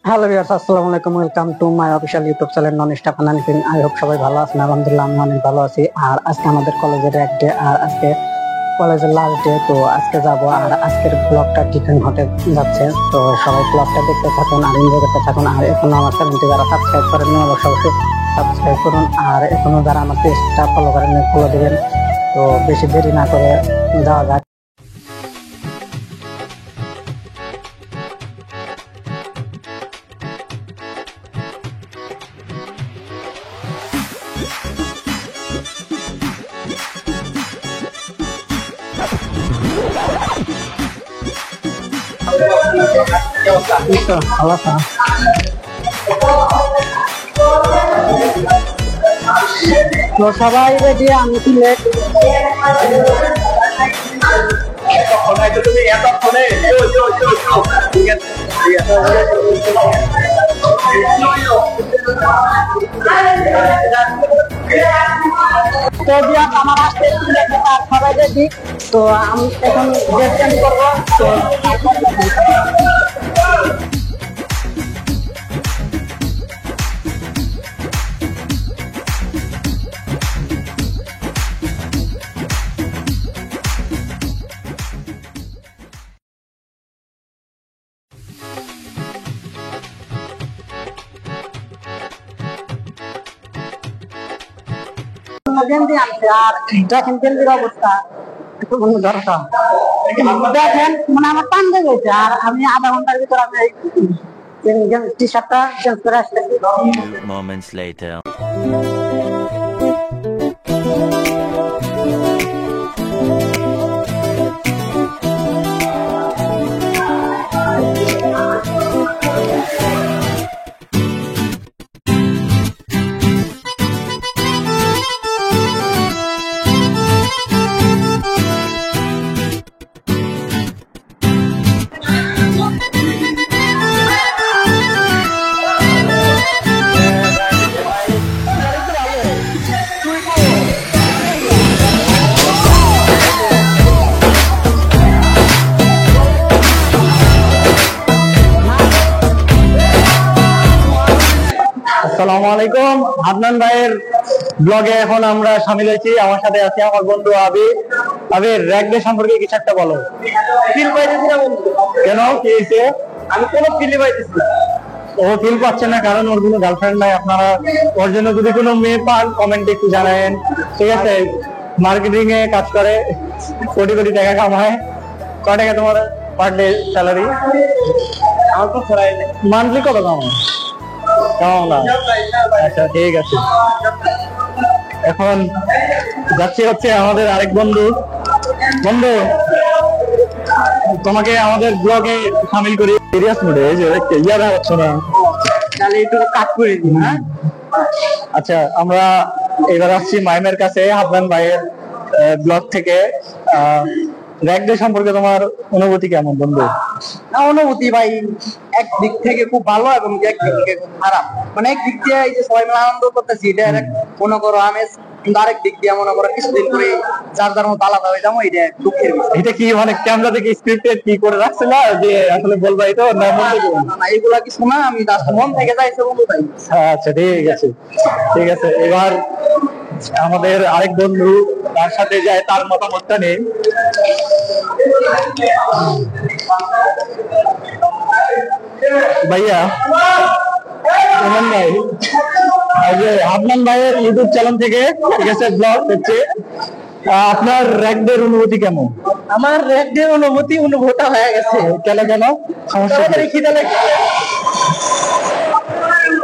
Hello viewers, আসসালামু আলাইকুম। Welcome to my official YouTube channel non stop analysis. I hope সবাই ভালো আছেন। আলহামদুলিল্লাহ আমি অনেক ভালো আছি। আর আজকে আমাদের কলেজের এক ডে, আর আজকে কলেজের লাস্ট ডে। তো আজকে যাব, আর আজকের ব্লগটা ডিফারেন্ট হতে যাচ্ছে। তো সবাই ব্লগটা দেখতে থাকুন আর এনজয় করতে থাকুন। আর এখনো আমার চ্যানেলটি যারা সাবস্ক্রাইব করেননি অবশ্যই সাবস্ক্রাইব করুন। আর এখনো যারা আমার পেজটা ফলো করেননি ফলো দিবেন। তো বেশি দেরি না করে যাওয়া যাক। ভালো আছো? তো সবাই রেডি? আমি কি লেট? আমার আসতে সবাই রেডি। তো আমি এখন ড্রেস চেঞ্জ করবো। তো গেঞ্জি আনছে, আর দেখেন গেঞ্জির অবস্থা একটু বন্ধু দরকার। দেখেন মানে আমার টান্দে গেছে, আর আমি আধা ঘন্টার ভিতরে আমি টি শার্টটা চেঞ্জ করে আসতেছি। Moments later. আসসালামু আলাইকুম। আদনান ভাইয়ের ব্লগে এখন আমরা শামিল হয়েছি। আমার সাথে আছে আমার বন্ধু আবির। আবির, র্যাক ডে সম্পর্কে কিছু একটা বলো। ফিল পাইতেছি না বন্ধু। কেন, কি হয়েছে? আমি কোনো ফিলই পাইতেছি না। ও ফিল পাচ্ছে না কারণ ওর কোনো গার্লফ্রেন্ড নাই। আপনারা ওর জন্য যদি কোনো মেয়ে পান কমেন্টে একটু জানাবেন, ঠিক আছে? মার্কেটিং এ কাজ করে, কোটি কোটি টাকা কামায়। কয় টাকা তোমার পার ডে স্যালারি? আমার তো মান্থলি কত কামায়? আচ্ছা, ঠিক আছে। এখন যাচ্ছি হচ্ছে আমাদের আরেক বন্ধু। বন্ধু, তোমাকে আমাদের ব্লগে সামিল করি। সিরিয়াস মোডে ইয়ারা হচ্ছে না, তাহলে একটু কাজ করে দিই। হ্যাঁ, আচ্ছা। আমরা এবার আসছি মাইমের কাছে, আদনান ভাইয়ের ব্লগ থেকে। র্যাক ডে সম্পর্কে তোমার অনুভূতি কেমন বন্ধু? অনুভূতি ভাই একদিক থেকে খুব ভালো এবং একদিক থেকে খুব খারাপ। মানে একদিক দিয়ে এই যে সবাই মিলে আনন্দ করতেছি, এটা মনে করো আমেজ। কিন্তু আরেক দিক দিয়ে মনে করো কিছুদিন করে যার যার মতো আলাদা হয়ে যাবো, এটা দুঃখের বিষয়। এটা কি মানে ক্যামেরা থেকে স্ক্রিপ্টেড কি করে রাখছিল যে আসলে বলবা এটা না? না, এগুলা কিছু না, আমি জাস্ট মন থেকে যাইছে বন্ধু ভাই। আচ্ছা, ঠিক আছে, ঠিক আছে। এবার আমাদের আরেক বন্ধু, তার সাথে যায়, তার মতামতটা নেই। ভাইয়া কেমন ভাই? আদনান ভাইয়ের ইউটিউব চ্যানেল থেকে, ঠিক আছে, ব্লগ হচ্ছে। আপনার র্যাক ডে অনুভূতি কেমন? আমার র্যাক ডে অনুভূতি হয়ে গেছে। কেন কেন? সমস্যা খিদে লাগে।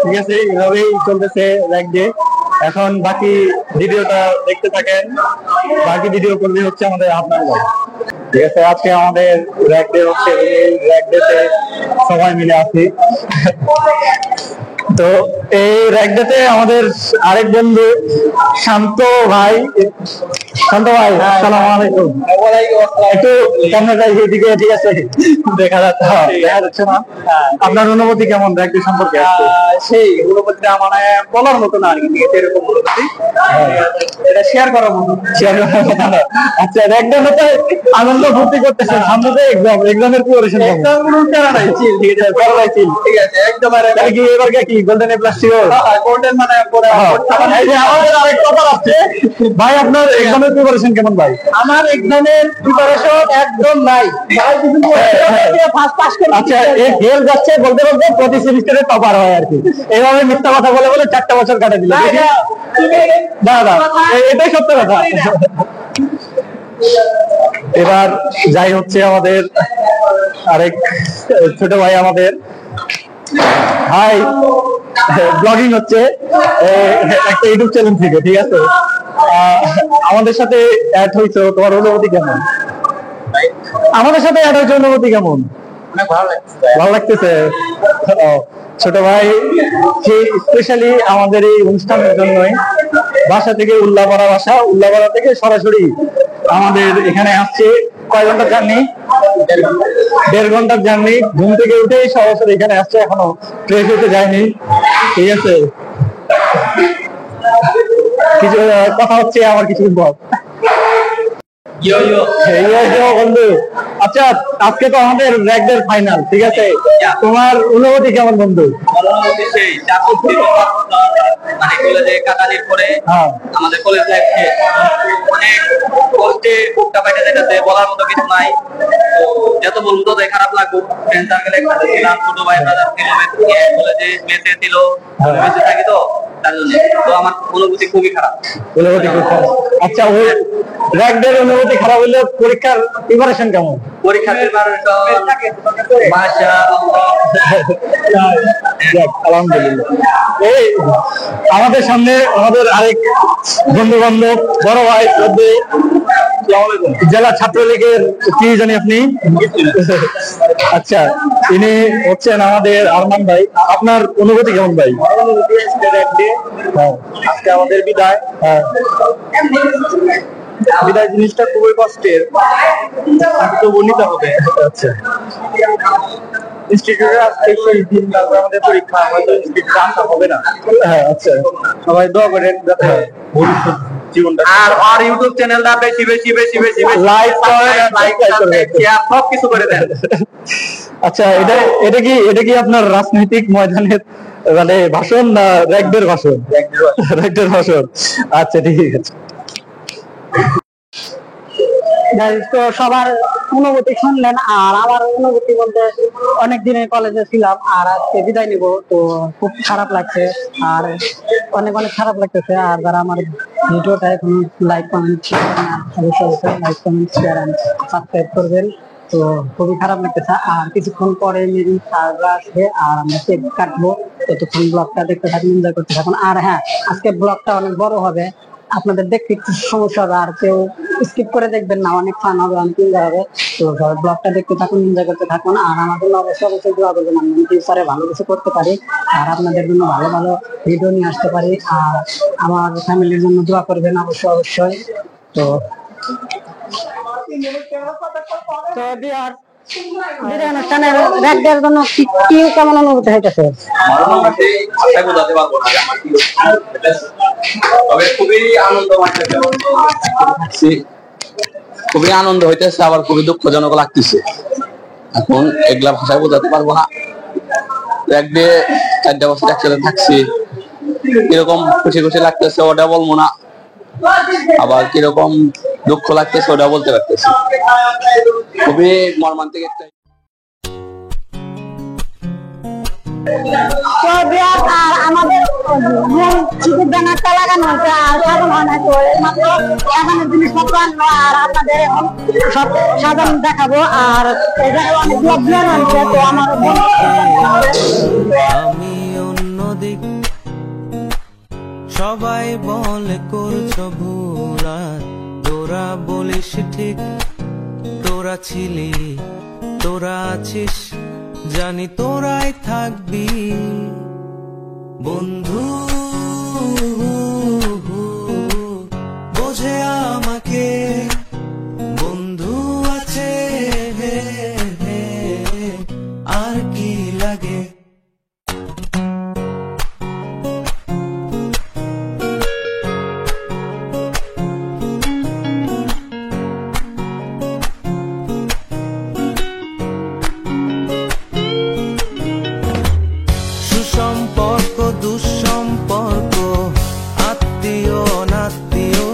ঠিক আছে, এইভাবেই চলতেছে র্যাক ডে। এখন বাকি ভিডিওটা দেখতে থাকেন। বাকি ভিডিও করবে হচ্ছে আমাদের আপনার ভাই। ঠিক আছে, আজকে আমাদের র্যাক ডে হচ্ছে, এই র্যাক ডেতে সবাই মিলে আছি। তো এই র্যাক ডেতে আমাদের আরেক বন্ধু শান্ত ভাই। শান্ত ভাই, আসসালামু আলাইকুম। একটু ক্যামেরা এদিকে, ঠিক আছে, দেখা যাচ্ছে দেখা যাচ্ছে না। আপনার অনুভূতি কেমন র্যাক ডে সম্পর্কে? সেই অনুভূতিটা আমার বলার মতো না আর কি, এরকম অনুভূতি এটা শেয়ার করার মতো। আচ্ছা, র্যাক ডে হতে আনন্দ ফুর্তি করতেছে, সামনে তো এক্সামের প্রিপারেশন ঠিক আছে, একদম কি এবার কি golden A plus sure? Golden মানে আমাদের আরেক কথা আছে ভাই, আপনার এক্সামের প্রিপারেশন কেমন ভাই? আমার এক্সামের প্রিপারেশন একদম নাই। ফার্স্ট পাস করে আচ্ছা, এই ফেল যাচ্ছে বলতে বলতে প্রতি সেমিস্টারে টপার হয় আর কি। এইভাবে মিথ্যা কথা বলে বলে 4টা বছর কাটে দিল। না না, এটাই সত্য কথা। এবার যাই হচ্ছে আমাদের আরেক ছোট ভাই, আমাদের ভাই ব্লগিং হচ্ছে একটা ইউটিউব চ্যানেল থেকে, ঠিক আছে। আমাদের সাথে অ্যাড হয়েছে, তোমার অনুভূতি কেমন? আমাদের সাথে অ্যাড হয়েছে, অনুভূতি কেমন? অনেক ভালো লাগছে। ভালো লাগতেছে। ও, ছোট ভাই স্পেশালি আমাদের এই অনুষ্ঠানের জন্যই বাসা থেকে উল্লাপাড়া থেকে সরাসরি আমাদের এখানে আসছে। কয় ঘন্টার জার্নি? 1.5 ঘন্টার জার্নি। ঘুম থেকে উঠেই সরাসরি এখানে আসছে, এখনো ফ্রেশ হতে যায়নি, ঠিক আছে। কিছু কথা হচ্ছে, আমার কিছু বল। বন্ধু, আচ্ছা, আজকে তো আমাদের র্যাক ডে ফাইনাল, ঠিক আছে। তোমার অনুভূতি কেমন বন্ধু? মানে কলেজে কাটালির পরে আমাদের কলেজ লাইফ শেষ, অনেক কষ্টে বুকটা পাইতে যেতেছে, বলার মতো কিছু নাই। তো যত বলবো তো খারাপ লাগবো। ফ্রেন্ড সার্কেল একসাথে ছিলাম, ছোট ভাই ব্রাদার ছিল, কলেজে মেসে ছিল, মেসে থাকি তো তার জন্য। তো আমার অনুভূতি খুবই খারাপ। অনুভূতি খুব খারাপ। আচ্ছা, ওই র্যাক ডে অনুভূতি খারাপ হলে পরীক্ষার প্রিপারেশন কেমন? পরীক্ষার আলহামদুলিল্লাহ। এই আমাদের সামনে আমাদের আরেক বন্ধু বান্ধব, বড় ভাই, জেলা ছাত্রলীগের কি জানি আপনি? আচ্ছা, ইনি হচ্ছেন আমাদের আরমান ভাই। আপনার অনুভূতি কেমন ভাই? আজকে আমাদের বিদায়। বিদায় জিনিসটা খুবই কষ্টের, তো নিতে হবে। আচ্ছা, ইনস্টিটিউটের আজকে শেষ দিন, তারপর আমাদের পরীক্ষা, হয়তো ইনস্টিটিউটে আসা হবে না। হ্যাঁ, আচ্ছা, সবাই দোয়া করেন যাতে ভবিষ্যৎ জীবনটা। আর ইউটিউব চ্যানেলটা বেশি বেশি বেশি বেশি লাইক শেয়ার সব কিছু করে দেন। আচ্ছা, এটা কি আপনার রাজনৈতিক ময়দানের মানে ভাষণ না র্যাকডের ভাষণ? র্যাকডের ভাষণ। আচ্ছা, ঠিক আছে। তো সবার অনুভূতি শুনলেন, আর আমার অনুভূতি বলতে অনেক দিনের কলেজে ছিলাম আর আজকে বিদায় নিব, তো খুব খারাপ লাগছে, আর অনেক খারাপ লাগতেছে। আর যারা আমার ভিডিওটা এখন লাইক কমেন্ট অবশ্যই like comment share and subscribe করবেন। তো খুবই খারাপ লাগতেছে। আর কিছুক্ষণ পরে মেবি স্যাররা আসবে আর আমরা কেক কাটবো, ততক্ষণ ব্লগটা দেখতে থাকুন, এনজয় করতে থাকুন। আর হ্যাঁ, আজকে ব্লগটা অনেক বড় হবে, আপনাদের দেখতে একটু সমস্যা হবে, আর কেউ স্কিপ করে দেখবেন না, অনেক ফান হবে, অনেক এনজয় হবে। তো ব্লগটা দেখতে থাকুন, এনজয় করতে থাকুন। আর আমার জন্য অবশ্যই দোয়া করবেন, আমি ফিউচারে ভালো কিছু করতে পারি আর আপনাদের জন্য ভালো ভালো ভিডিও নিয়ে আসতে পারি। আর আমার ফ্যামিলির জন্য দোয়া করবেন অবশ্যই। তো বিয়ার বিদায় অনুষ্ঠানের র্যাক ডের জন্য কি কেমন অনুভূতি হইতেছে? বোঝাতে পারবো না, তবে খুবই আনন্দ হইতেছে, আবার খুবই দুঃখজনক লাগতেছে। এখন এগুলা ভাষায় বোঝাতে পারবো না। এক ডে 4 বছর একসাথে থাকছি, কিরকম খুশি খুশি লাগতেছে ওটা বলবো না, আবার কিরকম দুঃখ লাগতেছে ওটা বলতে পারতেছি। খুবই মর্মান্তিক একটা। আর আমাদের ব্যানারটা লাগানো হয়েছে আর সাজানো হয় না, তো মাত্র এখানে জিনিসপত্র আনবো আর আপনাদের এখন সব সাজানো দেখাবো। আর এই জায়গায় অনেক ব্লগ হয়েছে, তো আমার আমি অন্যদিক সবাই বলে করছো ভুল আর তোরা বলিস ঠিক, তোরা ছিলি, তোরা আছিস, জানি তোরাই থাকবি বন্ধু। বোঝে আমাকে বন্ধু আছে, আর কি লাগে। সুসম্পর্ক দুঃসম্পর্ক, আত্মীয় অনাত্মীয়,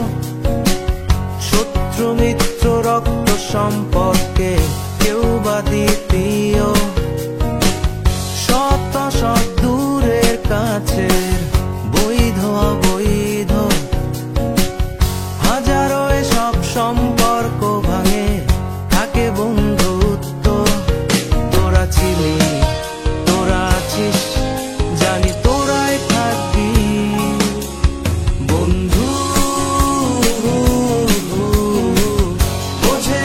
শত্রু মিত্র রক্ত সম্পর্কে কেউ বা দ্বিতীয়, শত শত দূরের কাছের, বৈধ অবৈধ, হাজারো এসব সম্পর্ক ভাঙে, থাকে বন্ধুত্ব। তোরা ছিলি, তোরা আছিস, জানি তোরাই থাকবি বন্ধু। বোঝে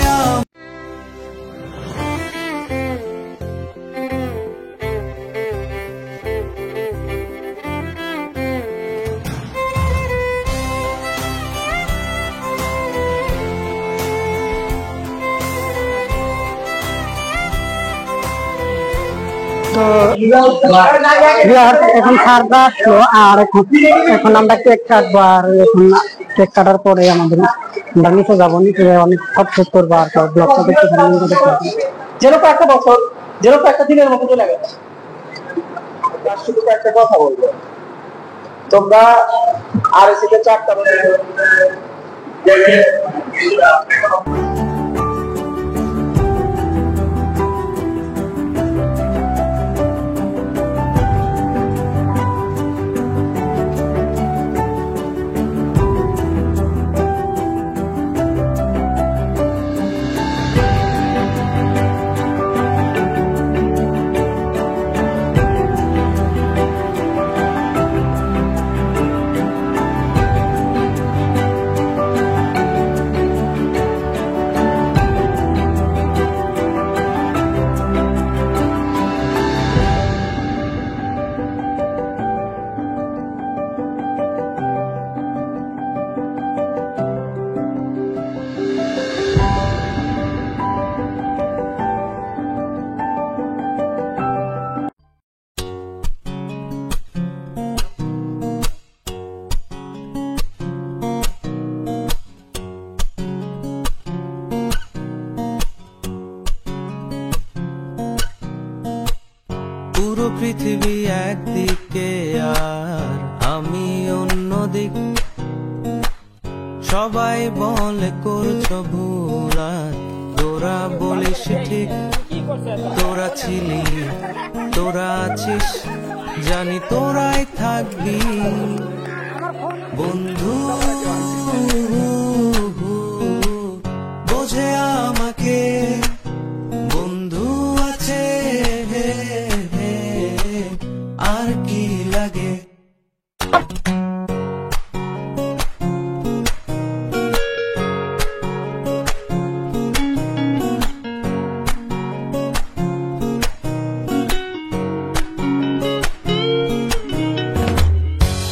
তো এখন খাওয়া আসলো, আর এখন আমরা কেক কাটবো। আর এখন কেক কাটার পরে আমরা নিচে যাবো, নিচে অনেক ফটো করবো আর ব্লগটা দেখতে যেরকম একটা বছর, যেরকম একটা দিনের মতো চলে গেছে। শুধু একটা কথা বলবো, তোমরা আর এসে 4টা বাজে পুরো পৃথিবী একদিকে আর আমি অন্যদিক, সবাই বলে করছো ভুল আর তোরা বলিস ঠিক, তোরা ছিলি, তোরা আছিস, জানি তোরাই থাকবি বন্ধু। বোঝে আমাকে বন্ধু আছে, আর কি লাগে।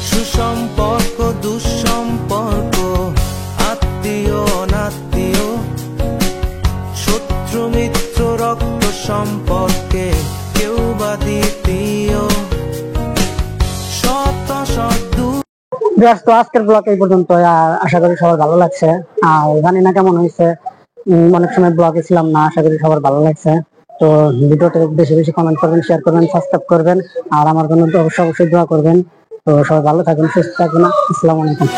সুসম্পর্ক দুঃসম্পর্ক, আত্মীয় অনাত্মীয়, শত্রু মিত্র রক্ত সম্পর্কে কেউ বা দ্বিতীয়, শত শত দূর। তো আজকের ব্লগ এই পর্যন্ত। আর আশা করি সবার ভালো লাগছে। আর জানি না কেমন হয়েছে, অনেক সময় ব্লগে ছিলাম না। আশা করি সবার ভালো লাগছে। তো ভিডিওটা বেশি বেশি কমেন্ট করবেন, শেয়ার করবেন, সাবস্ক্রাইব করবেন। আর আমার জন্য তো অবশ্যই দোয়া করবেন। তো সবাই ভালো থাকবেন, সুস্থ থাকবেন। আসসালামু আলাইকুম।